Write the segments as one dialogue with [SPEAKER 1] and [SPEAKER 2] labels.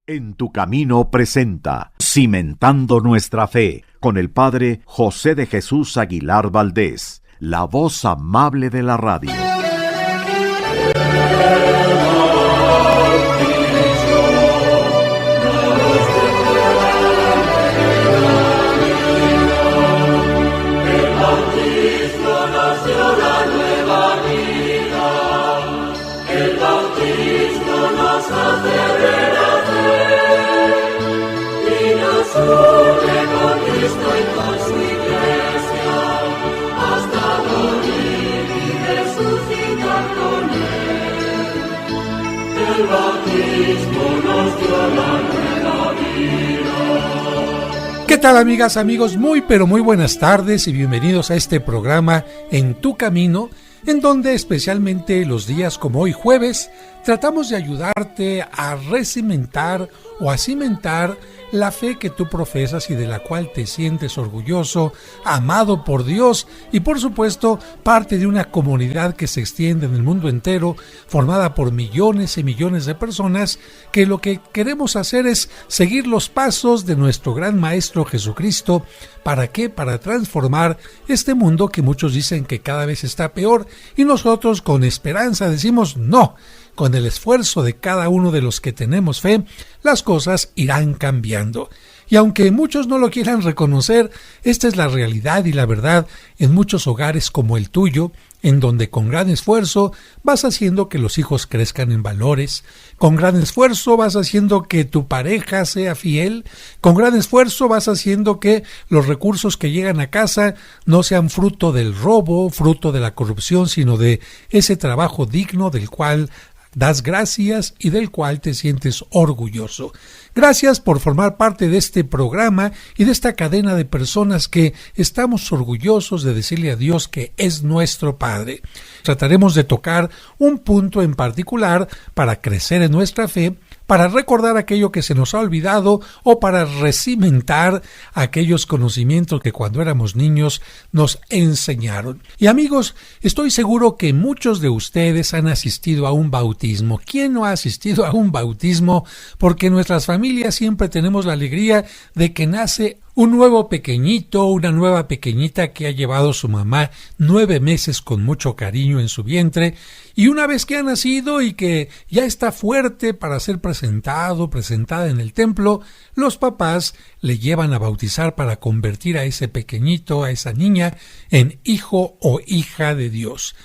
[SPEAKER 1] En tu camino presenta Cimentando Nuestra Fe con el Padre José de Jesús Aguilar Valdés, la voz amable de la radio.
[SPEAKER 2] ¿Qué tal, amigas, amigos? Muy buenas tardes y bienvenidos a este programa En tu Camino, en donde especialmente los días como hoy jueves tratamos de ayudarte a recimentar o a cimentar la fe que tú profesas y de la cual te sientes orgulloso, amado por Dios y por supuesto parte de una comunidad que se extiende en el mundo entero, formada por millones y millones de personas que lo que queremos hacer es seguir los pasos de nuestro gran Maestro Jesucristo. ¿Para qué? Para transformar este mundo que muchos dicen que cada vez está peor y nosotros con esperanza decimos no. Con el esfuerzo de cada uno de los que tenemos fe, las cosas irán cambiando. Y aunque muchos no lo quieran reconocer, esta es la realidad y la verdad en muchos hogares como el tuyo, en donde con gran esfuerzo vas haciendo que los hijos crezcan en valores, con gran esfuerzo vas haciendo que tu pareja sea fiel, con gran esfuerzo vas haciendo que los recursos que llegan a casa no sean fruto del robo, fruto de la corrupción, sino de ese trabajo digno del cual das gracias y del cual te sientes orgulloso. Gracias por formar parte de este programa y de esta cadena de personas que estamos orgullosos de decirle a Dios que es nuestro Padre. Trataremos de tocar un punto en particular para crecer en nuestra fe, para recordar aquello que se nos ha olvidado o para recimentar aquellos conocimientos que cuando éramos niños nos enseñaron. Y amigos, estoy seguro que muchos de ustedes han asistido a un bautismo. ¿Quién no ha asistido a un bautismo? Porque en nuestras familias siempre tenemos la alegría de que nace un nuevo pequeñito, una nueva pequeñita que ha llevado su mamá 9 meses con mucho cariño en su vientre, y una vez que ha nacido y que ya está fuerte para ser presentada en el templo, los papás le llevan a bautizar para convertir a ese pequeñito, a esa niña, en hijo o hija de Dios.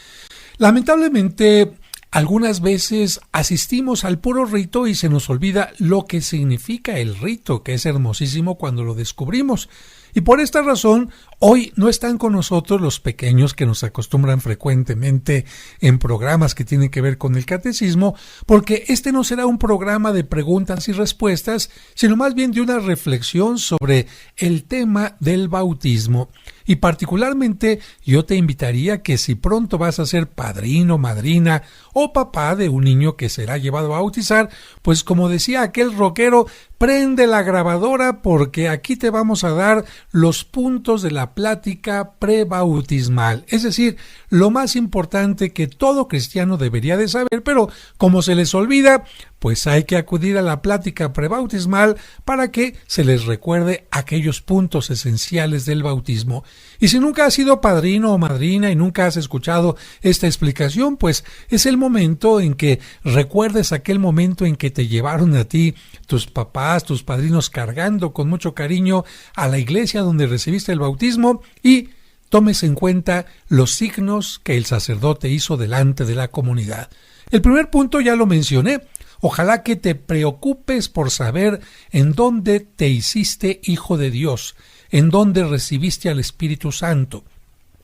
[SPEAKER 2] Lamentablemente, algunas veces asistimos al puro rito y se nos olvida lo que significa el rito, que es hermosísimo cuando lo descubrimos. Y por esta razón, hoy no están con nosotros los pequeños que nos acostumbran frecuentemente en programas que tienen que ver con el catecismo, porque este no será un programa de preguntas y respuestas, sino más bien de una reflexión sobre el tema del bautismo. Y particularmente yo te invitaría que si pronto vas a ser padrino, madrina o papá de un niño que será llevado a bautizar, pues como decía aquel rockero, prende la grabadora porque aquí te vamos a dar los puntos de la plática prebautismal. Es decir, lo más importante que todo cristiano debería de saber, pero como se les olvida, pues hay que acudir a la plática prebautismal para que se les recuerde aquellos puntos esenciales del bautismo. Y si nunca has sido padrino o madrina y nunca has escuchado esta explicación, pues es el momento en que recuerdes aquel momento en que te llevaron a ti tus papás, tus padrinos cargando con mucho cariño a la iglesia donde recibiste el bautismo y tomes en cuenta los signos que el sacerdote hizo delante de la comunidad. El primer punto ya lo mencioné. Ojalá que te preocupes por saber en dónde te hiciste hijo de Dios, en dónde recibiste al Espíritu Santo,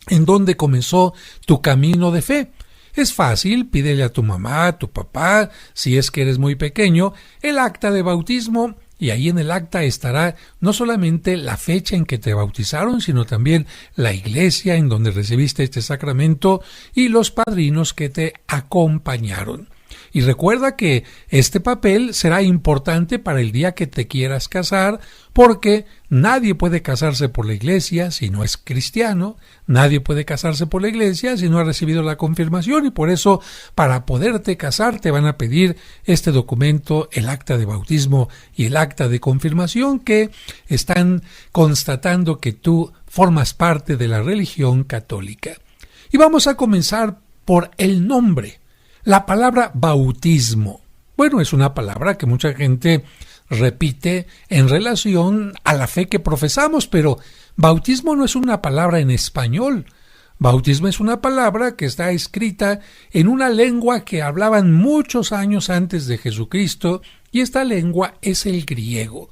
[SPEAKER 2] en dónde comenzó tu camino de fe. Es fácil, pídele a tu mamá, a tu papá, si es que eres muy pequeño, el acta de bautismo, y ahí en el acta estará no solamente la fecha en que te bautizaron, sino también la iglesia en donde recibiste este sacramento y los padrinos que te acompañaron. Y recuerda que este papel será importante para el día que te quieras casar, porque nadie puede casarse por la iglesia si no es cristiano, nadie puede casarse por la iglesia si no ha recibido la confirmación, y por eso para poderte casar te van a pedir este documento, el acta de bautismo y el acta de confirmación, que están constatando que tú formas parte de la religión católica. Y vamos a comenzar por el nombre. La palabra bautismo. Bueno, es una palabra que mucha gente repite en relación a la fe que profesamos, pero bautismo no es una palabra en español. Bautismo es una palabra que está escrita en una lengua que hablaban muchos años antes de Jesucristo, y esta lengua es el griego.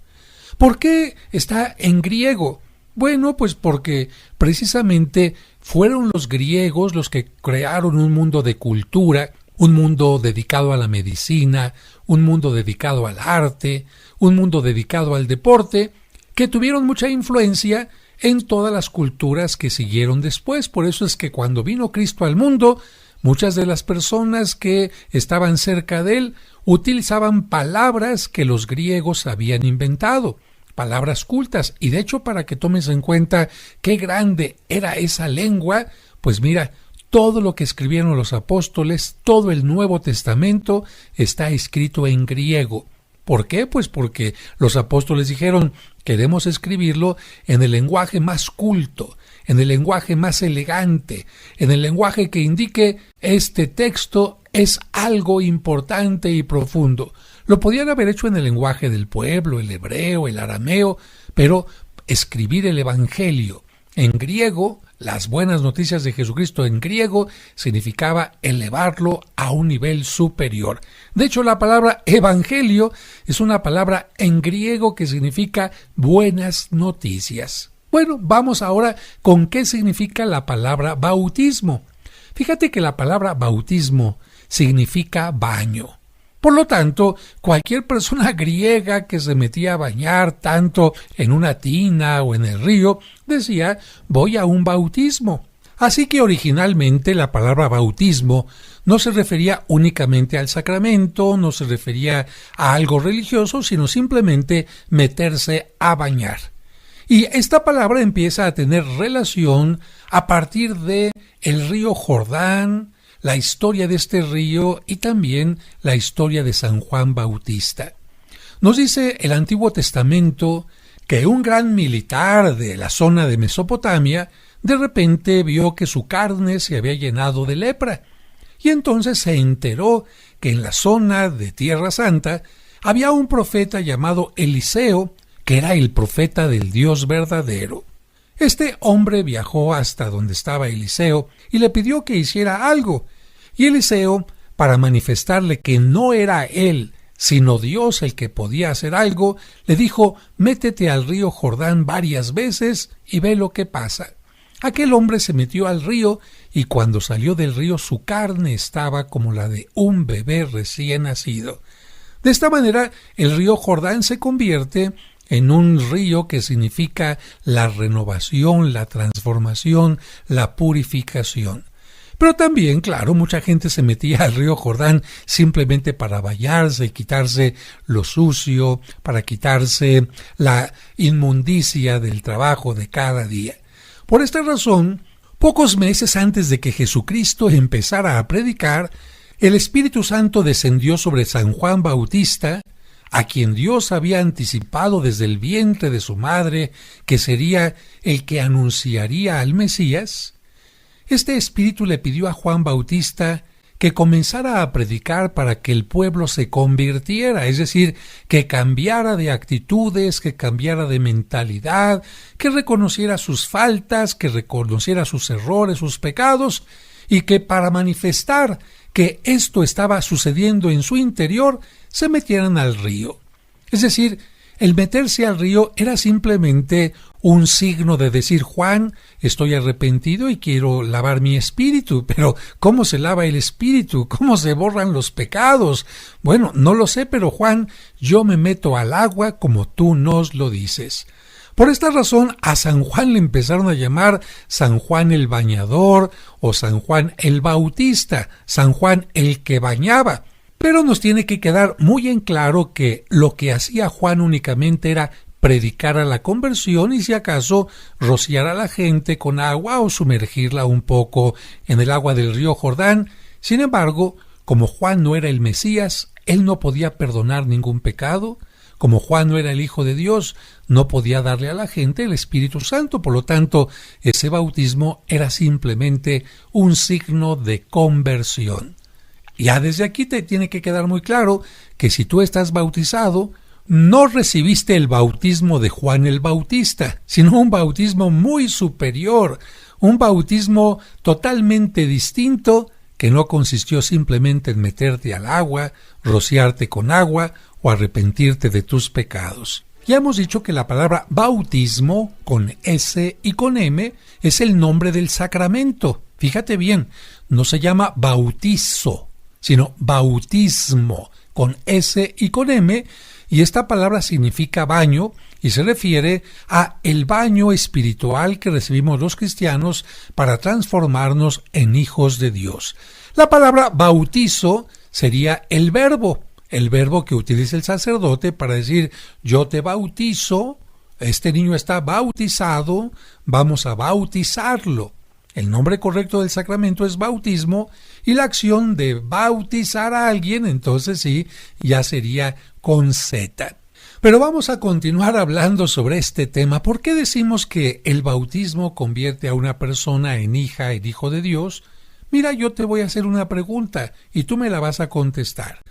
[SPEAKER 2] ¿Por qué está en griego? Bueno, pues porque precisamente fueron los griegos los que crearon un mundo de cultura, un mundo dedicado a la medicina, un mundo dedicado al arte, un mundo dedicado al deporte, que tuvieron mucha influencia en todas las culturas que siguieron después. Por eso es que cuando vino Cristo al mundo, muchas de las personas que estaban cerca de él utilizaban palabras que los griegos habían inventado, palabras cultas. Y de hecho, para que tomes en cuenta qué grande era esa lengua, pues mira, todo lo que escribieron los apóstoles, todo el Nuevo Testamento está escrito en griego. ¿Por qué? Pues porque los apóstoles dijeron, queremos escribirlo en el lenguaje más culto, en el lenguaje más elegante, en el lenguaje que indique este texto es algo importante y profundo. Lo podían haber hecho en el lenguaje del pueblo, el hebreo, el arameo, pero escribir el Evangelio en griego, las buenas noticias de Jesucristo en griego, significaba elevarlo a un nivel superior. De hecho, la palabra evangelio es una palabra en griego que significa buenas noticias. Bueno, vamos ahora con qué significa la palabra bautismo. Fíjate que la palabra bautismo significa baño. Por lo tanto, cualquier persona griega que se metía a bañar tanto en una tina o en el río decía, voy a un bautismo. Así que originalmente la palabra bautismo no se refería únicamente al sacramento, no se refería a algo religioso, sino simplemente meterse a bañar. Y esta palabra empieza a tener relación a partir de el río Jordán, la historia de este río y también la historia de San Juan Bautista. Nos dice el Antiguo Testamento que un gran militar de la zona de Mesopotamia de repente vio que su carne se había llenado de lepra, y entonces se enteró que en la zona de Tierra Santa había un profeta llamado Eliseo, que era el profeta del Dios verdadero. Este hombre viajó hasta donde estaba Eliseo y le pidió que hiciera algo, y Eliseo, para manifestarle que no era él, sino Dios el que podía hacer algo, le dijo, métete al río Jordán varias veces y ve lo que pasa. Aquel hombre se metió al río y cuando salió del río su carne estaba como la de un bebé recién nacido. De esta manera el río Jordán se convierte en un río que significa la renovación, la transformación, la purificación. Pero también, claro, mucha gente se metía al río Jordán simplemente para bañarse y quitarse lo sucio, para quitarse la inmundicia del trabajo de cada día. Por esta razón, pocos meses antes de que Jesucristo empezara a predicar, el Espíritu Santo descendió sobre San Juan Bautista, a quien Dios había anticipado desde el vientre de su madre que sería el que anunciaría al Mesías. Este espíritu le pidió a Juan Bautista que comenzara a predicar para que el pueblo se convirtiera, es decir, que cambiara de actitudes, que cambiara de mentalidad, que reconociera sus faltas, que reconociera sus errores, sus pecados, y que para manifestar que esto estaba sucediendo en su interior, se metieran al río. Es decir, el meterse al río era simplemente un signo de decir, Juan, estoy arrepentido y quiero lavar mi espíritu. Pero, ¿cómo se lava el espíritu? ¿Cómo se borran los pecados? Bueno, no lo sé, pero Juan, yo me meto al agua como tú nos lo dices. Por esta razón, a San Juan le empezaron a llamar San Juan el Bañador o San Juan el Bautista, San Juan el que bañaba. Pero nos tiene que quedar muy en claro que lo que hacía Juan únicamente era predicar a la conversión y si acaso rociar a la gente con agua o sumergirla un poco en el agua del río Jordán. Sin embargo, como Juan no era el Mesías, él no podía perdonar ningún pecado. Como Juan no era el Hijo de Dios, no podía darle a la gente el Espíritu Santo. Por lo tanto, ese bautismo era simplemente un signo de conversión. Ya desde aquí te tiene que quedar muy claro que si tú estás bautizado, no recibiste el bautismo de Juan el Bautista, sino un bautismo muy superior, un bautismo totalmente distinto que no consistió simplemente en meterte al agua, rociarte con agua o arrepentirte de tus pecados. Ya hemos dicho que la palabra bautismo, con S y con M, es el nombre del sacramento. Fíjate bien, no se llama bautizo, sino bautismo, con S y con M, y esta palabra significa baño y se refiere a el baño espiritual que recibimos los cristianos para transformarnos en hijos de Dios. La palabra bautizo sería el verbo que utiliza el sacerdote para decir yo te bautizo, este niño está bautizado, vamos a bautizarlo. El nombre correcto del sacramento es bautismo y la acción de bautizar a alguien, entonces sí, ya sería con Z. Pero vamos a continuar hablando sobre este tema. ¿Por qué decimos que el bautismo convierte a una persona en hija, en hijo de Dios? Mira, yo te voy a hacer una pregunta y tú me la vas a contestar.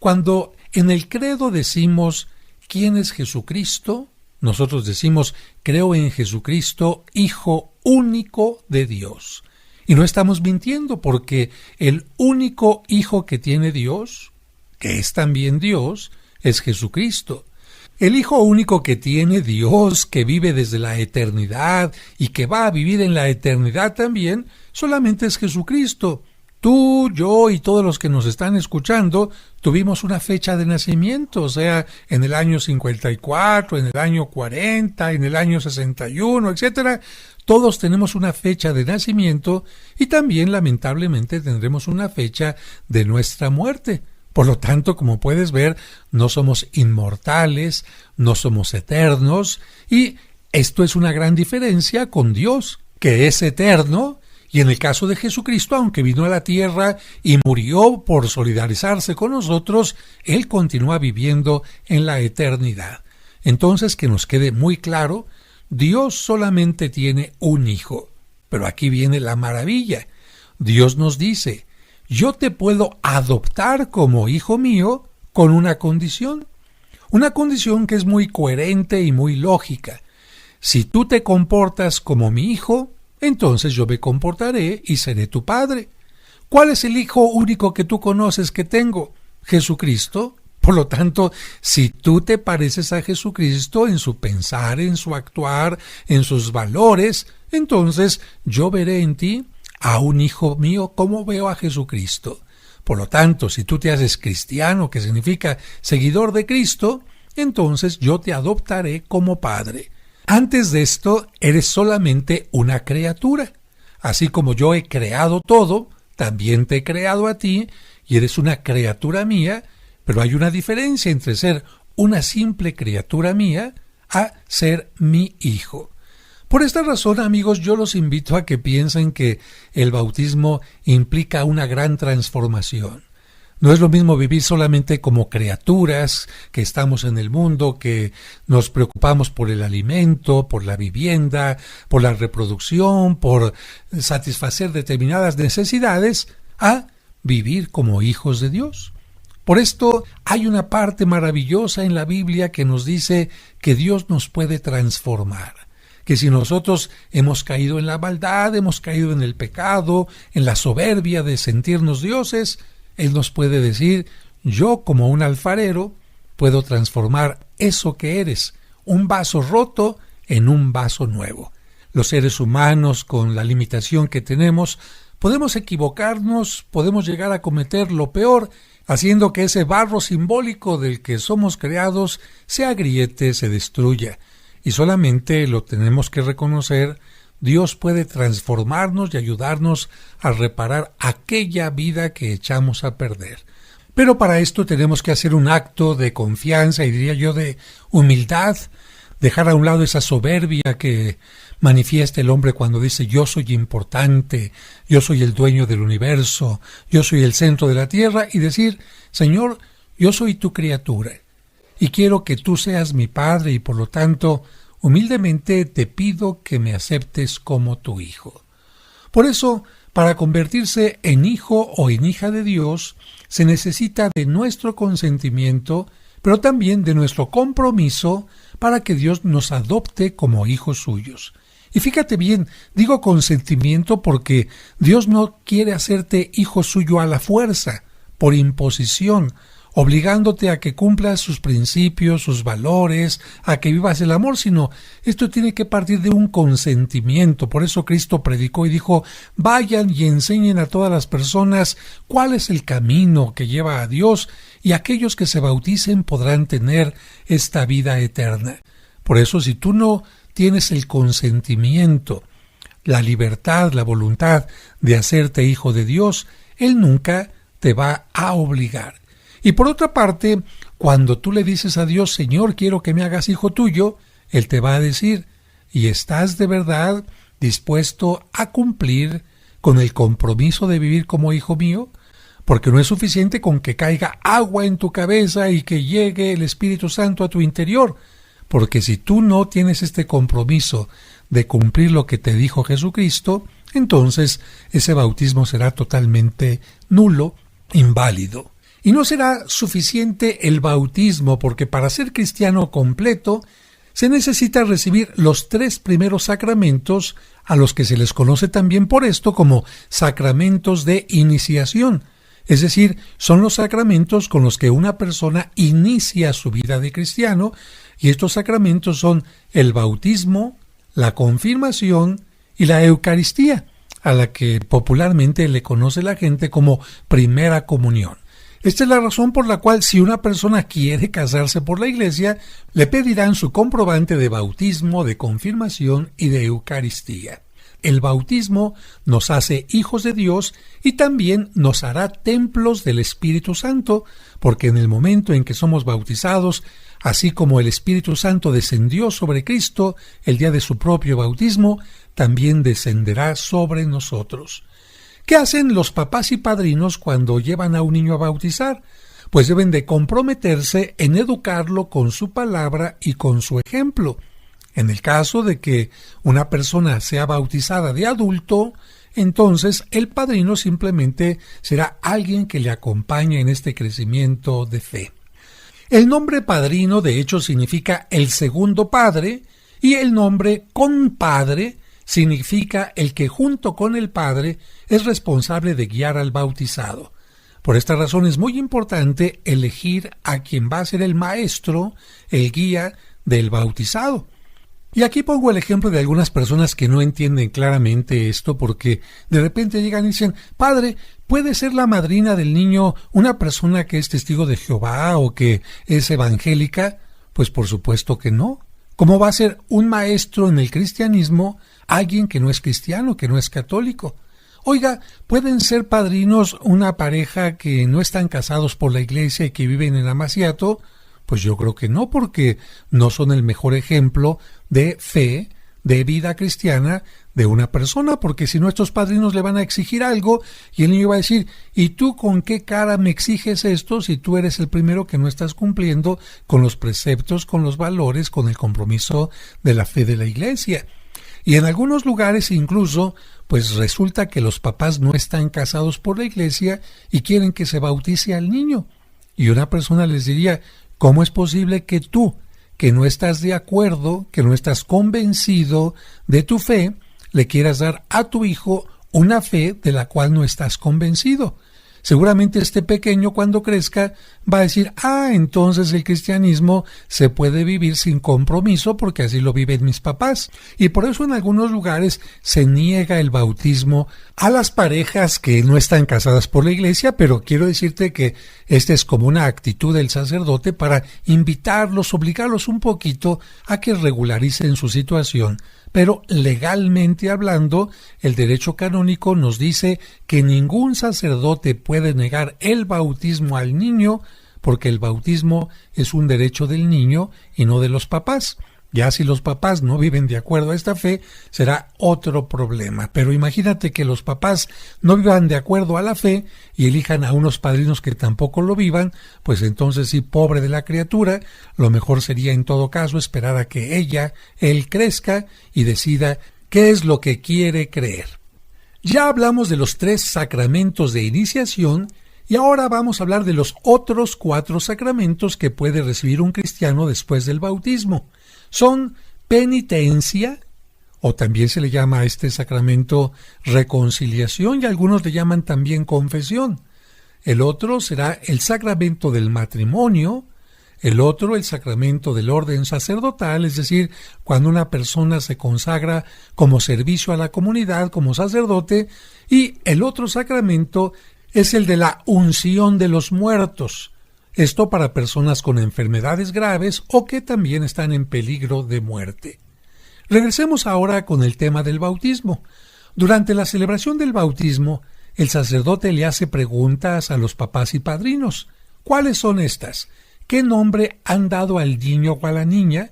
[SPEAKER 2] Cuando en el credo decimos ¿quién es Jesucristo? Nosotros decimos creo en Jesucristo, Hijo único de Dios. Y no estamos mintiendo porque el único Hijo que tiene Dios, que es también Dios, es Jesucristo. El Hijo único que tiene Dios, que vive desde la eternidad y que va a vivir en la eternidad también, solamente es Jesucristo. Tú, yo y todos los que nos están escuchando tuvimos una fecha de nacimiento, o sea, en el año 54, en el año 40, en el año 61, etcétera. Todos tenemos una fecha de nacimiento y también, lamentablemente, tendremos una fecha de nuestra muerte. Por lo tanto, como puedes ver, no somos inmortales, no somos eternos, y esto es una gran diferencia con Dios, que es eterno. Y en el caso de Jesucristo, aunque vino a la tierra y murió por solidarizarse con nosotros, Él continúa viviendo en la eternidad. Entonces, que nos quede muy claro, Dios solamente tiene un hijo. Pero aquí viene la maravilla. Dios nos dice, yo te puedo adoptar como hijo mío con una condición que es muy coherente y muy lógica. Si tú te comportas como mi hijo, entonces yo me comportaré y seré tu padre. ¿Cuál es el hijo único que tú conoces que tengo? Jesucristo. Por lo tanto, si tú te pareces a Jesucristo en su pensar, en su actuar, en sus valores, entonces yo veré en ti a un hijo mío como veo a Jesucristo. Por lo tanto, si tú te haces cristiano, que significa seguidor de Cristo, entonces yo te adoptaré como padre. Antes de esto, eres solamente una criatura. Así como yo he creado todo, también te he creado a ti, y eres una criatura mía, pero hay una diferencia entre ser una simple criatura mía a ser mi hijo. Por esta razón, amigos, yo los invito a que piensen que el bautismo implica una gran transformación. No es lo mismo vivir solamente como criaturas que estamos en el mundo, que nos preocupamos por el alimento, por la vivienda, por la reproducción, por satisfacer determinadas necesidades, a vivir como hijos de Dios. Por esto hay una parte maravillosa en la Biblia que nos dice que Dios nos puede transformar. Que si nosotros hemos caído en la maldad, hemos caído en el pecado, en la soberbia de sentirnos dioses, Él nos puede decir, yo como un alfarero puedo transformar eso que eres, un vaso roto, en un vaso nuevo. Los seres humanos, con la limitación que tenemos, podemos equivocarnos, podemos llegar a cometer lo peor, haciendo que ese barro simbólico del que somos creados se agriete, se destruya. Y solamente lo tenemos que reconocer. Dios puede transformarnos y ayudarnos a reparar aquella vida que echamos a perder. Pero para esto tenemos que hacer un acto de confianza y diría yo de humildad, dejar a un lado esa soberbia que manifiesta el hombre cuando dice yo soy importante, yo soy el dueño del universo, yo soy el centro de la tierra, y decir, Señor, yo soy tu criatura y quiero que tú seas mi Padre y por lo tanto humildemente te pido que me aceptes como tu hijo. Por eso, para convertirse en hijo o en hija de Dios, se necesita de nuestro consentimiento, pero también de nuestro compromiso para que Dios nos adopte como hijos suyos. Y fíjate bien, digo consentimiento porque Dios no quiere hacerte hijo suyo a la fuerza, por imposición, obligándote a que cumplas sus principios, sus valores, a que vivas el amor, sino esto tiene que partir de un consentimiento. Por eso Cristo predicó y dijo, vayan y enseñen a todas las personas cuál es el camino que lleva a Dios, y aquellos que se bauticen podrán tener esta vida eterna. Por eso, si tú no tienes el consentimiento, la libertad, la voluntad de hacerte hijo de Dios, Él nunca te va a obligar. Y por otra parte, cuando tú le dices a Dios, Señor, quiero que me hagas hijo tuyo, Él te va a decir, ¿y estás de verdad dispuesto a cumplir con el compromiso de vivir como hijo mío? Porque no es suficiente con que caiga agua en tu cabeza y que llegue el Espíritu Santo a tu interior, porque si tú no tienes este compromiso de cumplir lo que te dijo Jesucristo, entonces ese bautismo será totalmente nulo, inválido. Y no será suficiente el bautismo, porque para ser cristiano completo se necesita recibir los 3 primeros sacramentos, a los que se les conoce también por esto como sacramentos de iniciación. Es decir, son los sacramentos con los que una persona inicia su vida de cristiano, y estos sacramentos son el bautismo, la confirmación y la Eucaristía, a la que popularmente le conoce la gente como primera comunión. Esta es la razón por la cual si una persona quiere casarse por la iglesia, le pedirán su comprobante de bautismo, de confirmación y de Eucaristía. El bautismo nos hace hijos de Dios y también nos hará templos del Espíritu Santo, porque en el momento en que somos bautizados, así como el Espíritu Santo descendió sobre Cristo el día de su propio bautismo, también descenderá sobre nosotros. ¿Qué hacen los papás y padrinos cuando llevan a un niño a bautizar? Pues deben de comprometerse en educarlo con su palabra y con su ejemplo. En el caso de que una persona sea bautizada de adulto, entonces el padrino simplemente será alguien que le acompañe en este crecimiento de fe. El nombre padrino de hecho significa el segundo padre, y el nombre compadre significa el que junto con el padre es responsable de guiar al bautizado. Por esta razón es muy importante elegir a quien va a ser el maestro, el guía del bautizado. Y aquí pongo el ejemplo de algunas personas que no entienden claramente esto, porque de repente llegan y dicen, padre, ¿puede ser la madrina del niño una persona que es testigo de Jehová o que es evangélica? Pues por supuesto que no. ¿Cómo va a ser un maestro en el cristianismo alguien que no es cristiano, que no es católico? Oiga, ¿pueden ser padrinos una pareja que no están casados por la iglesia y que viven en amaciato? Pues yo creo que no, porque no son el mejor ejemplo de fe, de vida cristiana de una persona, porque si no estos padrinos le van a exigir algo y el niño va a decir, ¿y tú con qué cara me exiges esto si tú eres el primero que no estás cumpliendo con los preceptos, con los valores, con el compromiso de la fe de la iglesia? Y en algunos lugares incluso, pues resulta que los papás no están casados por la iglesia y quieren que se bautice al niño. Y una persona les diría, ¿cómo es posible que tú, que no estás de acuerdo, que no estás convencido de tu fe, le quieras dar a tu hijo una fe de la cual no estás convencido? Seguramente este pequeño cuando crezca va a decir, entonces el cristianismo se puede vivir sin compromiso porque así lo viven mis papás. Y por eso en algunos lugares se niega el bautismo a las parejas que no están casadas por la iglesia, pero quiero decirte que esta es como una actitud del sacerdote para invitarlos, obligarlos un poquito a que regularicen su situación pero legalmente hablando, el derecho canónico nos dice que ningún sacerdote puede negar el bautismo al niño, porque el bautismo es un derecho del niño y no de los papás. Ya si los papás no viven de acuerdo a esta fe, será otro problema. Pero imagínate que los papás no vivan de acuerdo a la fe y elijan a unos padrinos que tampoco lo vivan, pues entonces sí, pobre de la criatura, lo mejor sería en todo caso esperar a que él crezca y decida qué es lo que quiere creer. Ya hablamos de los 3 sacramentos de iniciación y ahora vamos a hablar de los otros 4 sacramentos que puede recibir un cristiano después del bautismo. Son penitencia, o también se le llama a este sacramento reconciliación, y algunos le llaman también confesión. El otro será el sacramento del matrimonio, el otro el sacramento del orden sacerdotal, es decir, cuando una persona se consagra como servicio a la comunidad, como sacerdote, y el otro sacramento es el de la unción de los muertos. Esto para personas con enfermedades graves o que también están en peligro de muerte. Regresemos ahora con el tema del bautismo. Durante la celebración del bautismo, el sacerdote le hace preguntas a los papás y padrinos. ¿Cuáles son estas? ¿Qué nombre han dado al niño o a la niña?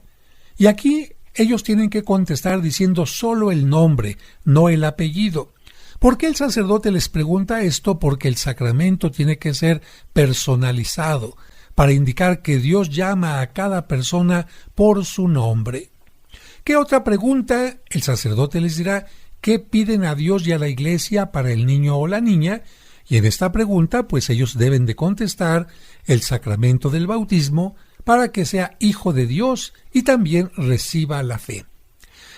[SPEAKER 2] Y aquí ellos tienen que contestar diciendo solo el nombre, no el apellido. ¿Por qué el sacerdote les pregunta esto? Porque el sacramento tiene que ser personalizado, para indicar que Dios llama a cada persona por su nombre. ¿Qué otra pregunta? El sacerdote les dirá qué piden a Dios y a la Iglesia para el niño o la niña, y en esta pregunta pues ellos deben de contestar el sacramento del bautismo para que sea hijo de Dios y también reciba la fe.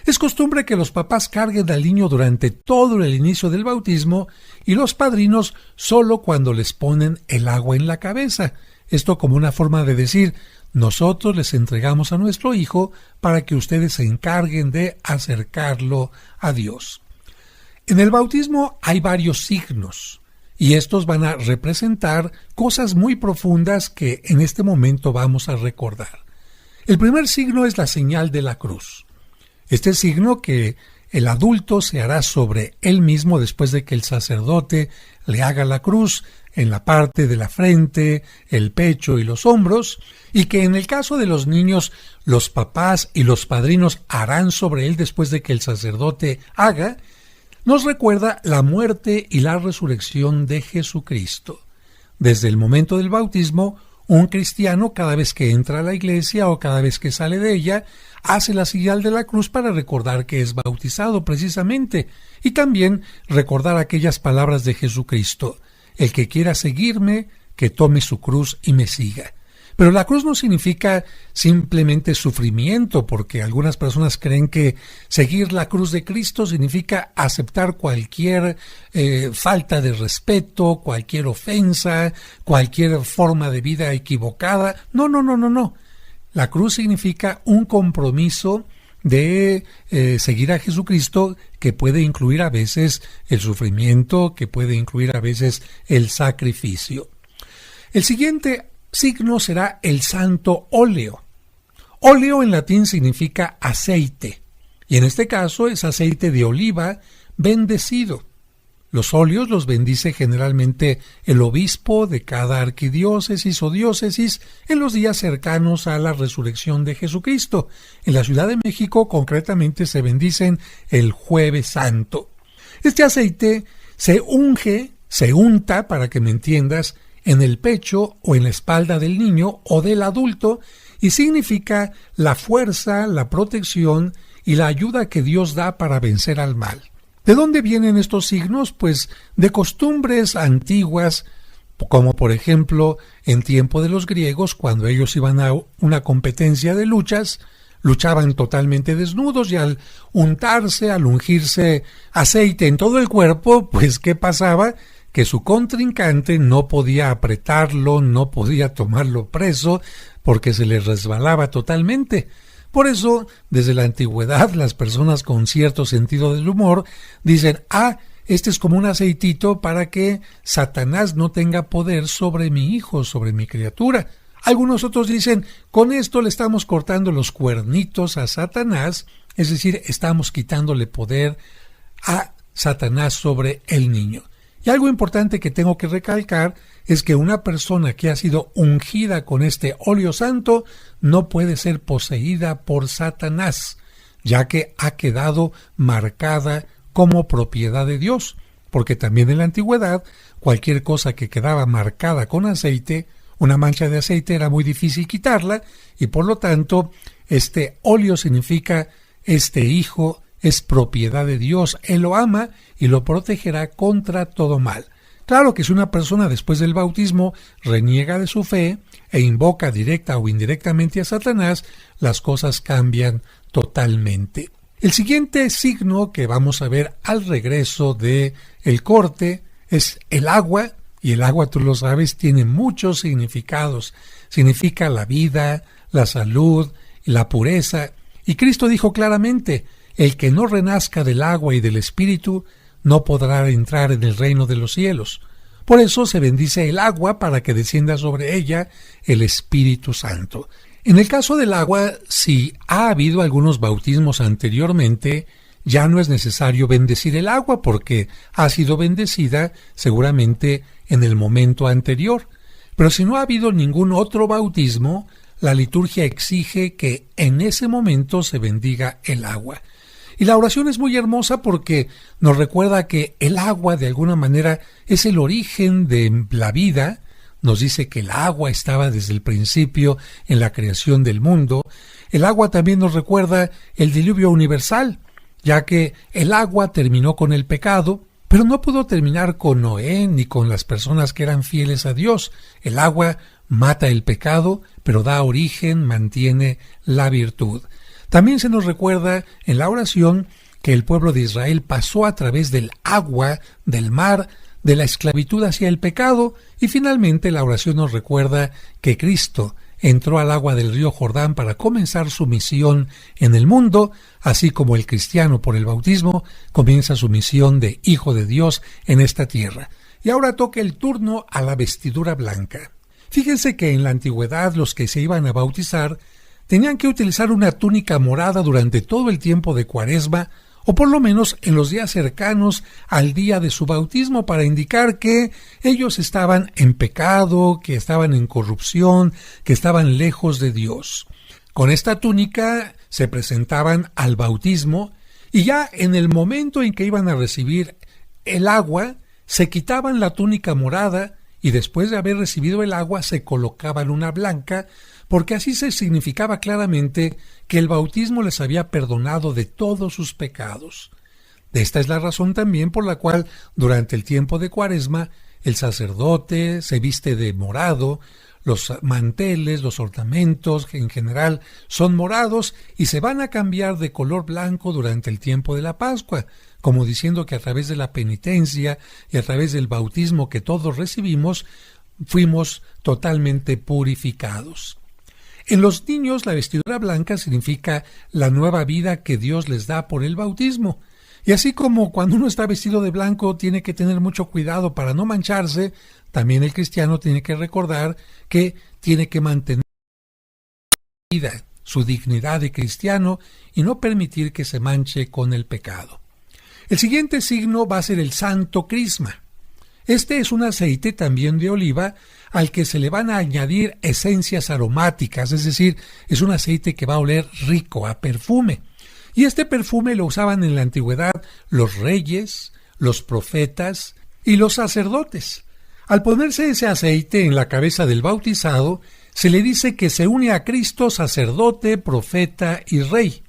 [SPEAKER 2] Es costumbre que los papás carguen al niño durante todo el inicio del bautismo y los padrinos solo cuando les ponen el agua en la cabeza. Esto como una forma de decir, nosotros les entregamos a nuestro hijo para que ustedes se encarguen de acercarlo a Dios. En el bautismo hay varios signos y estos van a representar cosas muy profundas que en este momento vamos a recordar. El primer signo es la señal de la cruz. Este signo que el adulto se hará sobre él mismo después de que el sacerdote le haga la cruz en la parte de la frente, el pecho y los hombros, y que en el caso de los niños, los papás y los padrinos harán sobre él después de que el sacerdote haga, nos recuerda la muerte y la resurrección de Jesucristo. Desde el momento del bautismo, un cristiano cada vez que entra a la iglesia o cada vez que sale de ella, hace la señal de la cruz para recordar que es bautizado precisamente, y también recordar aquellas palabras de Jesucristo: el que quiera seguirme, que tome su cruz y me siga. Pero la cruz no significa simplemente sufrimiento, porque algunas personas creen que seguir la cruz de Cristo significa aceptar cualquier falta de respeto, cualquier ofensa, cualquier forma de vida equivocada. No. La cruz significa un compromiso de seguir a Jesucristo, que puede incluir a veces el sufrimiento, que puede incluir a veces el sacrificio. El siguiente signo será el santo óleo. Óleo en latín significa aceite, y en este caso es aceite de oliva bendecido. Los óleos los bendice generalmente el obispo de cada arquidiócesis o diócesis en los días cercanos a la resurrección de Jesucristo. En la Ciudad de México concretamente se bendicen el Jueves Santo. Este aceite se unta, para que me entiendas, en el pecho o en la espalda del niño o del adulto, y significa la fuerza, la protección y la ayuda que Dios da para vencer al mal. ¿De dónde vienen estos signos? Pues de costumbres antiguas, como por ejemplo en tiempo de los griegos, cuando ellos iban a una competencia de luchas, luchaban totalmente desnudos, y al untarse, al ungirse aceite en todo el cuerpo, pues ¿qué pasaba? Que su contrincante no podía apretarlo, no podía tomarlo preso, porque se le resbalaba totalmente. Por eso, desde la antigüedad, las personas con cierto sentido del humor dicen: este es como un aceitito para que Satanás no tenga poder sobre mi hijo, sobre mi criatura. Algunos otros dicen, con esto le estamos cortando los cuernitos a Satanás, es decir, estamos quitándole poder a Satanás sobre el niño. Y algo importante que tengo que recalcar es que una persona que ha sido ungida con este óleo santo no puede ser poseída por Satanás, ya que ha quedado marcada como propiedad de Dios, porque también en la antigüedad cualquier cosa que quedaba marcada con aceite, una mancha de aceite era muy difícil quitarla, y por lo tanto este óleo significa este hijo es propiedad de Dios, Él lo ama y lo protegerá contra todo mal. Claro que si una persona después del bautismo reniega de su fe e invoca directa o indirectamente a Satanás, las cosas cambian totalmente. El siguiente signo que vamos a ver al regreso de el corte es el agua, y el agua, tú lo sabes, tiene muchos significados. Significa la vida, la salud, la pureza. Y Cristo dijo claramente, el que no renazca del agua y del Espíritu no podrá entrar en el reino de los cielos. Por eso se bendice el agua para que descienda sobre ella el Espíritu Santo. En el caso del agua, si ha habido algunos bautismos anteriormente, ya no es necesario bendecir el agua porque ha sido bendecida seguramente en el momento anterior. Pero si no ha habido ningún otro bautismo, la liturgia exige que en ese momento se bendiga el agua. Y la oración es muy hermosa porque nos recuerda que el agua de alguna manera es el origen de la vida. Nos dice que el agua estaba desde el principio en la creación del mundo. El agua también nos recuerda el diluvio universal, ya que el agua terminó con el pecado, pero no pudo terminar con Noé ni con las personas que eran fieles a Dios. El agua mata el pecado, pero da origen, mantiene la virtud. También se nos recuerda en la oración que el pueblo de Israel pasó a través del agua, del mar, de la esclavitud hacia el pecado, y finalmente la oración nos recuerda que Cristo entró al agua del río Jordán para comenzar su misión en el mundo, así como el cristiano por el bautismo comienza su misión de hijo de Dios en esta tierra. Y ahora toca el turno a la vestidura blanca. Fíjense que en la antigüedad los que se iban a bautizar tenían que utilizar una túnica morada durante todo el tiempo de Cuaresma, o por lo menos en los días cercanos al día de su bautismo, para indicar que ellos estaban en pecado, que estaban en corrupción, que estaban lejos de Dios. Con esta túnica se presentaban al bautismo, y ya en el momento en que iban a recibir el agua, se quitaban la túnica morada, y después de haber recibido el agua se colocaban una blanca, porque así se significaba claramente que el bautismo les había perdonado de todos sus pecados. Esta es la razón también por la cual durante el tiempo de Cuaresma el sacerdote se viste de morado, los manteles, los ornamentos en general son morados y se van a cambiar de color blanco durante el tiempo de la Pascua, como diciendo que a través de la penitencia y a través del bautismo que todos recibimos, fuimos totalmente purificados. En los niños la vestidura blanca significa la nueva vida que Dios les da por el bautismo. Y así como cuando uno está vestido de blanco tiene que tener mucho cuidado para no mancharse, también el cristiano tiene que recordar que tiene que mantener su dignidad de cristiano y no permitir que se manche con el pecado. El siguiente signo va a ser el santo crisma. Este es un aceite también de oliva al que se le van a añadir esencias aromáticas, es decir, es un aceite que va a oler rico, a perfume. Y este perfume lo usaban en la antigüedad los reyes, los profetas y los sacerdotes. Al ponerse ese aceite en la cabeza del bautizado, se le dice que se une a Cristo sacerdote, profeta y rey.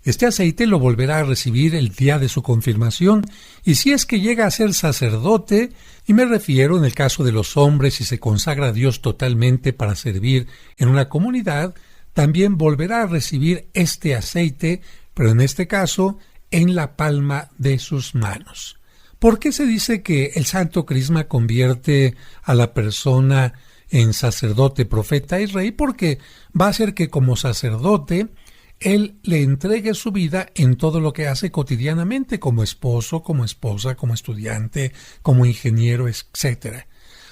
[SPEAKER 2] Este aceite lo volverá a recibir el día de su confirmación, y si es que llega a ser sacerdote, y me refiero en el caso de los hombres y se consagra a Dios totalmente para servir en una comunidad, también volverá a recibir este aceite, pero en este caso en la palma de sus manos. ¿Por qué se dice que el santo crisma convierte a la persona en sacerdote, profeta y rey? Porque va a hacer que como sacerdote él le entregue su vida en todo lo que hace cotidianamente, como esposo, como esposa, como estudiante, como ingeniero, etc.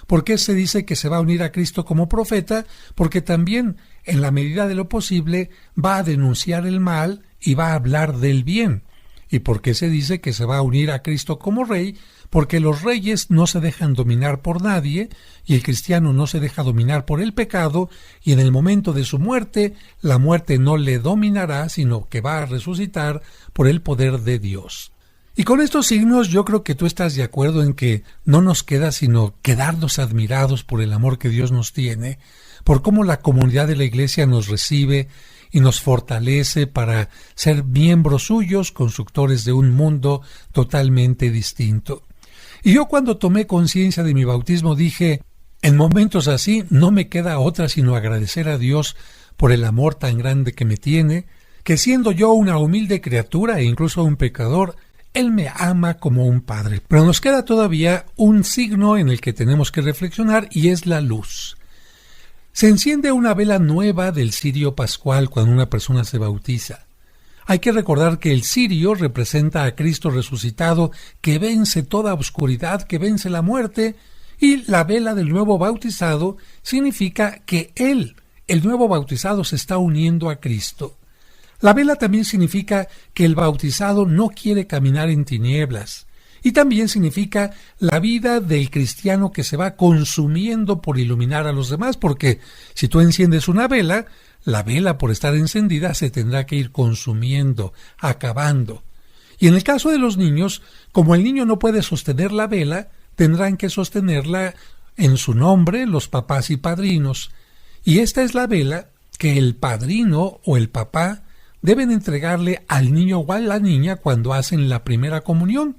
[SPEAKER 2] ¿Por qué se dice que se va a unir a Cristo como profeta? Porque también, en la medida de lo posible, va a denunciar el mal y va a hablar del bien. ¿Y por qué se dice que se va a unir a Cristo como rey? Porque los reyes no se dejan dominar por nadie, y el cristiano no se deja dominar por el pecado, y en el momento de su muerte, la muerte no le dominará, sino que va a resucitar por el poder de Dios. Y con estos signos yo creo que tú estás de acuerdo en que no nos queda sino quedarnos admirados por el amor que Dios nos tiene, por cómo la comunidad de la Iglesia nos recibe y nos fortalece para ser miembros suyos, constructores de un mundo totalmente distinto. Y yo cuando tomé conciencia de mi bautismo dije, en momentos así no me queda otra sino agradecer a Dios por el amor tan grande que me tiene, que siendo yo una humilde criatura e incluso un pecador, Él me ama como un padre. Pero nos queda todavía un signo en el que tenemos que reflexionar y es la luz. Se enciende una vela nueva del cirio pascual cuando una persona se bautiza. Hay que recordar que el cirio representa a Cristo resucitado que vence toda oscuridad, que vence la muerte, y la vela del nuevo bautizado significa que Él, el nuevo bautizado, se está uniendo a Cristo. La vela también significa que el bautizado no quiere caminar en tinieblas. Y también significa la vida del cristiano que se va consumiendo por iluminar a los demás, porque si tú enciendes una vela, la vela por estar encendida se tendrá que ir consumiendo, acabando. Y en el caso de los niños, como el niño no puede sostener la vela, tendrán que sostenerla en su nombre los papás y padrinos. Y esta es la vela que el padrino o el papá deben entregarle al niño o a la niña cuando hacen la primera comunión.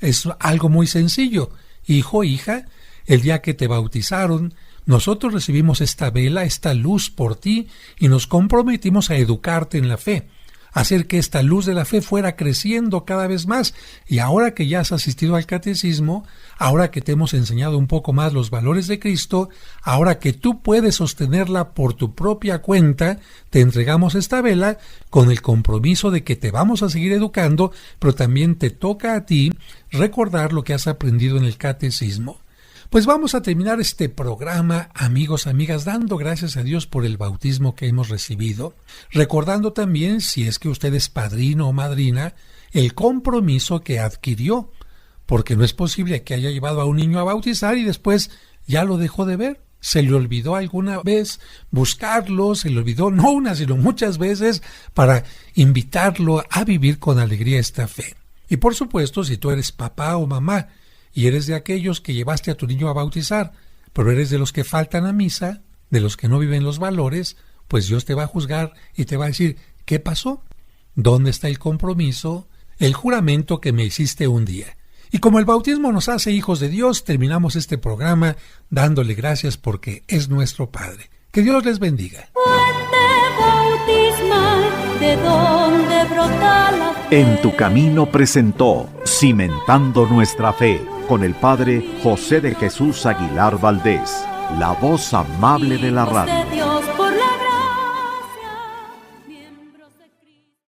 [SPEAKER 2] Es algo muy sencillo. Hijo, hija, el día que te bautizaron, nosotros recibimos esta vela, esta luz por ti, y nos comprometimos a educarte en la fe, a hacer que esta luz de la fe fuera creciendo cada vez más. Y ahora que ya has asistido al catecismo, ahora que te hemos enseñado un poco más los valores de Cristo, ahora que tú puedes sostenerla por tu propia cuenta, te entregamos esta vela con el compromiso de que te vamos a seguir educando, pero también te toca a ti recordar lo que has aprendido en el catecismo. Pues vamos a terminar este programa, amigos, amigas, dando gracias a Dios por el bautismo que hemos recibido, recordando también, si es que usted es padrino o madrina, el compromiso que adquirió, porque no es posible que haya llevado a un niño a bautizar y después ya lo dejó de ver. Se le olvidó alguna vez buscarlo, se le olvidó no una, sino muchas veces para invitarlo a vivir con alegría esta fe. Y por supuesto, si tú eres papá o mamá, y eres de aquellos que llevaste a tu niño a bautizar, pero eres de los que faltan a misa, de los que no viven los valores, pues Dios te va a juzgar y te va a decir, ¿qué pasó? ¿Dónde está el compromiso, el juramento que me hiciste un día? Y como el bautismo nos hace hijos de Dios, terminamos este programa dándole gracias porque es nuestro Padre. Que Dios les bendiga.
[SPEAKER 3] ¿De dónde brota la fe?
[SPEAKER 1] En tu camino presentó Cimentando Nuestra Fe con el Padre José de Jesús Aguilar Valdés, la voz amable de la radio.